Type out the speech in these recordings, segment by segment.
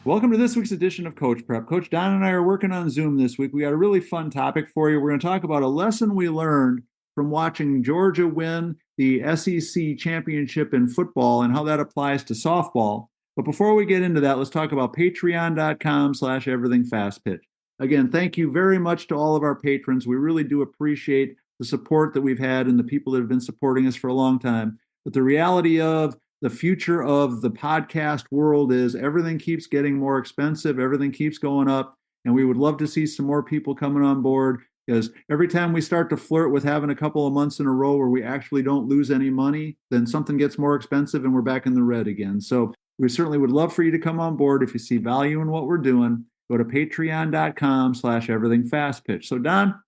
Welcome to this week's edition of Coach Prep. Coach Don and I are working on Zoom this week. We got a really fun topic for you. We're going to talk about a lesson we learned from watching Georgia win the SEC championship in football and how that applies to softball. But before we get into that, let's talk about patreon.com/everythingfastpitch. Again, thank you very much to all of our patrons. We really do appreciate the support that we've had and the people that have been supporting us for a long time. But the reality of the future of the podcast world is everything keeps getting more expensive, everything keeps going up, and we would love to see some more people coming on board because every time we start to flirt with having a couple of months in a row where we actually don't lose any money, then something gets more expensive and we're back in the red again. So we certainly would love for you to come on board. If you see value in what we're doing, go to patreon.com/everythingfastpitch. So Don,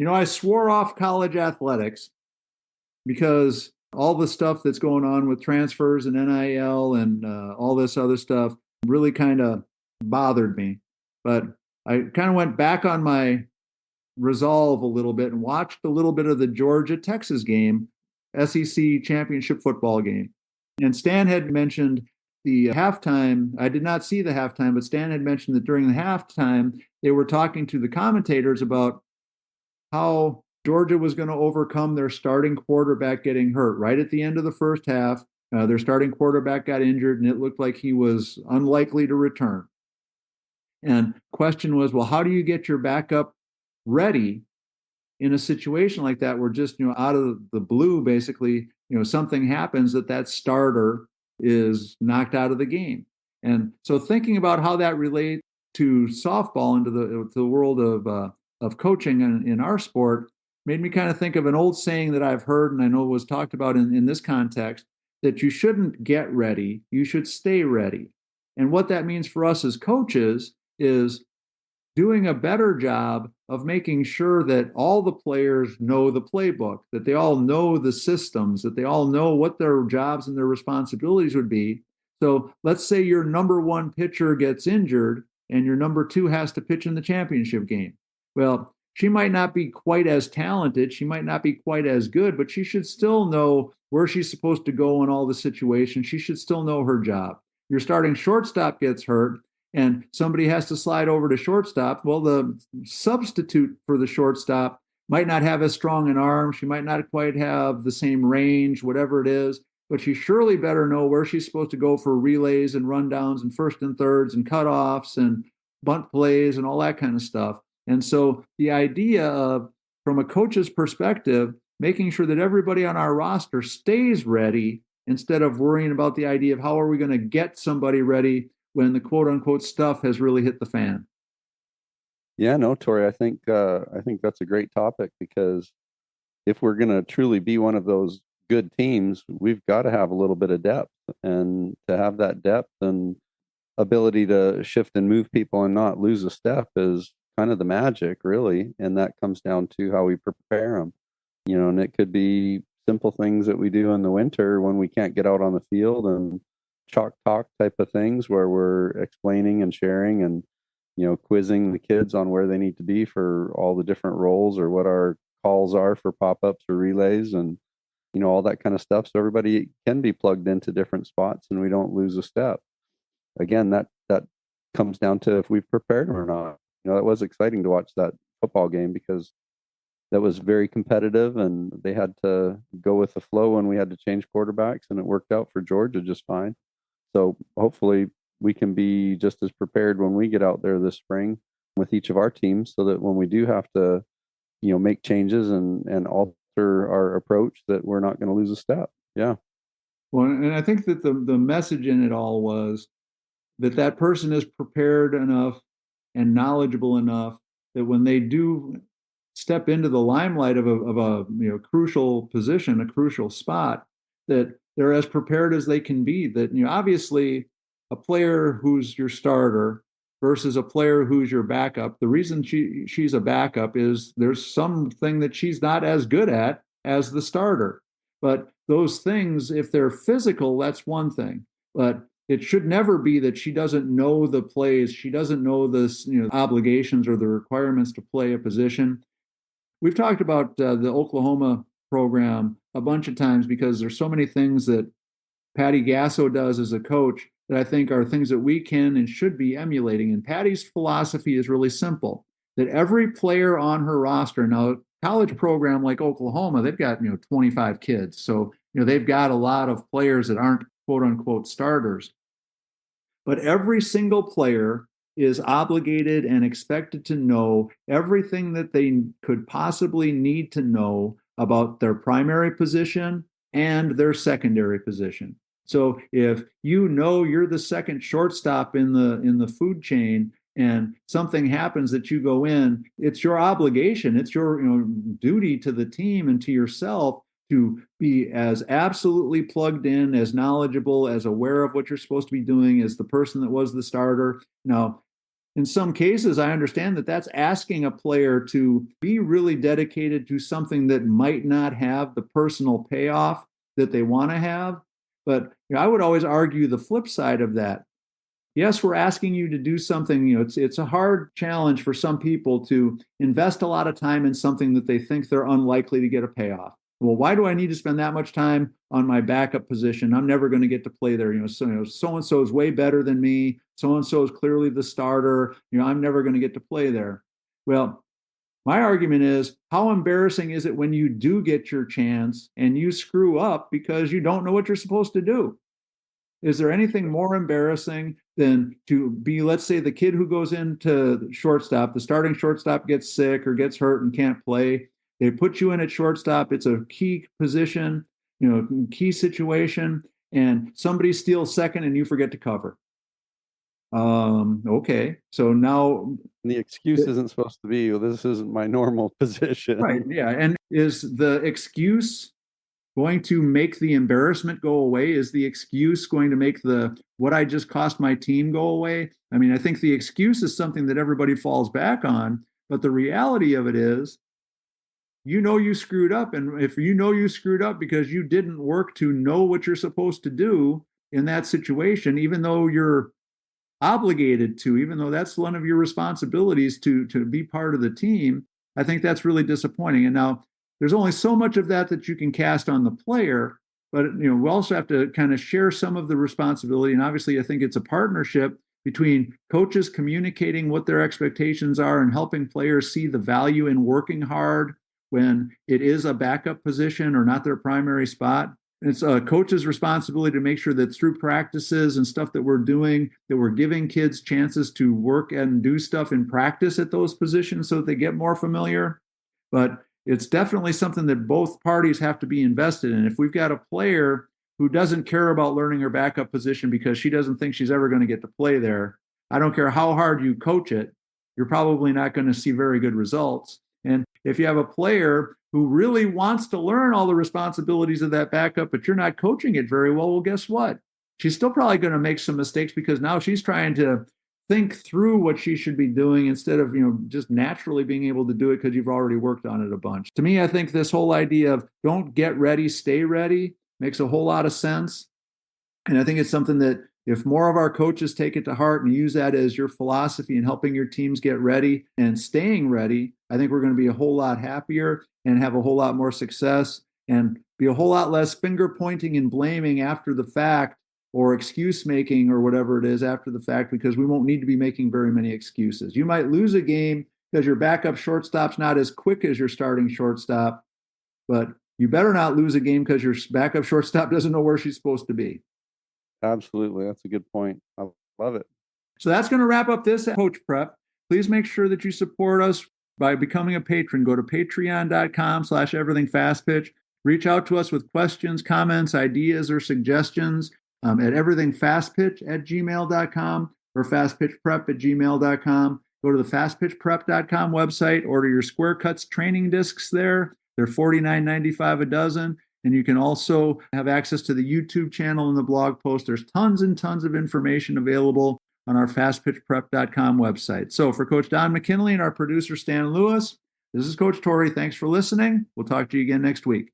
I swore off college athletics because all the stuff that's going on with transfers and NIL and all this other stuff really kind of bothered me. But I kind of went back on my resolve a little bit and watched a little bit of the Georgia-Texas game, SEC championship football game. And Stan had mentioned the halftime. I did not see the halftime, but Stan had mentioned that during the halftime, they were talking to the commentators about how Georgia was going to overcome their starting quarterback getting hurt right at the end of the first half. Their starting quarterback got injured, and it looked like he was unlikely to return. And question was, well, how do you get your backup ready in a situation like that where just, out of the blue, basically, something happens that starter is knocked out of the game. And so thinking about how that relates to softball into the world of coaching in our sport made me kind of think of an old saying that I've heard, and I know was talked about in this context, that you shouldn't get ready, you should stay ready. And what that means for us as coaches is doing a better job of making sure that all the players know the playbook, that they all know the systems, that they all know what their jobs and their responsibilities would be. So let's say your number one pitcher gets injured and your number two has to pitch in the championship game. Well, she might not be quite as talented, she might not be quite as good, but she should still know where she's supposed to go in all the situations. She should still know her job. Your starting shortstop gets hurt and somebody has to slide over to shortstop. Well, the substitute for the shortstop might not have as strong an arm. She might not quite have the same range, whatever it is, but she surely better know where she's supposed to go for relays and rundowns and first and thirds and cutoffs and bunt plays and all that kind of stuff. And so the idea of, from a coach's perspective, making sure that everybody on our roster stays ready instead of worrying about the idea of how are we going to get somebody ready when the quote unquote stuff has really hit the fan. Yeah, no, Tori, I think that's a great topic because if we're going to truly be one of those good teams, we've got to have a little bit of depth, and to have that depth and ability to shift and move people and not lose a step is kind of the magic, really. And that comes down to how we prepare them, and it could be simple things that we do in the winter when we can't get out on the field, and chalk talk type of things where we're explaining and sharing and, quizzing the kids on where they need to be for all the different roles or what our calls are for pop-ups or relays and, all that kind of stuff. So everybody can be plugged into different spots and we don't lose a step. Again, that comes down to if we've prepared or not. It was exciting to watch that football game because that was very competitive and they had to go with the flow when we had to change quarterbacks, and it worked out for Georgia just fine. So hopefully we can be just as prepared when we get out there this spring with each of our teams so that when we do have to, make changes and alter our approach, that we're not going to lose a step. Yeah. Well, and I think that the message in it all was that person is prepared enough and knowledgeable enough that when they do step into the limelight of a crucial position, a crucial spot, that they're as prepared as they can be. That obviously a player who's your starter versus a player who's your backup. The reason she's a backup is there's something that she's not as good at as the starter. But those things, if they're physical, that's one thing. But it should never be that she doesn't know the plays, she doesn't know the obligations or the requirements to play a position. We've talked about the Oklahoma program a bunch of times because there's so many things that Patty Gasso does as a coach that I think are things that we can and should be emulating. And Patty's philosophy is really simple, that every player on her roster, now college program like Oklahoma, they've got 25 kids. So they've got a lot of players that aren't quote unquote starters. But every single player is obligated and expected to know everything that they could possibly need to know about their primary position and their secondary position. So if you're the second shortstop in the food chain and something happens that you go in, it's your obligation, it's your duty to the team and to yourself to be as absolutely plugged in, as knowledgeable, as aware of what you're supposed to be doing as the person that was the starter. Now, in some cases, I understand that that's asking a player to be really dedicated to something that might not have the personal payoff that they want to have. But I would always argue the flip side of that. Yes, we're asking you to do something. It's a hard challenge for some people to invest a lot of time in something that they think they're unlikely to get a payoff. Well, why do I need to spend that much time on my backup position? I'm never going to get to play there. So and so is way better than me. So and so is clearly the starter. I'm never going to get to play there. Well, my argument is, how embarrassing is it when you do get your chance and you screw up because you don't know what you're supposed to do? Is there anything more embarrassing than to be, let's say, the kid who goes into shortstop, the starting shortstop gets sick or gets hurt and can't play? They put you in at shortstop. It's a key position, key situation, and somebody steals second and you forget to cover. Okay, so now the excuse isn't supposed to be, well, this isn't my normal position. Right, yeah. And is the excuse going to make the embarrassment go away? Is the excuse going to make what I just cost my team go away? I mean, I think the excuse is something that everybody falls back on, but the reality of it is, you screwed up. And if you screwed up because you didn't work to know what you're supposed to do in that situation, even though you're obligated to, even though that's one of your responsibilities to be part of the team, I think that's really disappointing. And now there's only so much of that you can cast on the player, but we also have to kind of share some of the responsibility. And obviously, I think it's a partnership between coaches communicating what their expectations are and helping players see the value in working hard when it is a backup position or not their primary spot. And it's a coach's responsibility to make sure that through practices and stuff that we're doing, that we're giving kids chances to work and do stuff in practice at those positions so that they get more familiar. But it's definitely something that both parties have to be invested in. If we've got a player who doesn't care about learning her backup position because she doesn't think she's ever going to get to play there, I don't care how hard you coach it, you're probably not going to see very good results. And if you have a player who really wants to learn all the responsibilities of that backup, but you're not coaching it very well guess what? She's still probably going to make some mistakes because now she's trying to think through what she should be doing instead of just naturally being able to do it because you've already worked on it a bunch. To me, I think this whole idea of don't get ready, stay ready makes a whole lot of sense. And I think it's something that if more of our coaches take it to heart and use that as your philosophy in helping your teams get ready and staying ready, I think we're going to be a whole lot happier and have a whole lot more success and be a whole lot less finger pointing and blaming after the fact or excuse making or whatever it is after the fact, because we won't need to be making very many excuses. You might lose a game because your backup shortstop's not as quick as your starting shortstop, but you better not lose a game because your backup shortstop doesn't know where she's supposed to be. Absolutely. That's a good point. I love it. So that's going to wrap up this Coach Prep. Please make sure that you support us by becoming a patron. Go to patreon.com/everythingfastpitch. Reach out to us with questions, comments, ideas, or suggestions at everythingfastpitch@gmail.com or fastpitchprep@gmail.com. Go to the fastpitchprep.com website. Order your Square Cuts training discs there. They're $49.95 a dozen. And you can also have access to the YouTube channel and the blog post. There's tons and tons of information available on our fastpitchprep.com website. So for Coach Don McKinley and our producer, Stan Lewis, this is Coach Torrey. Thanks for listening. We'll talk to you again next week.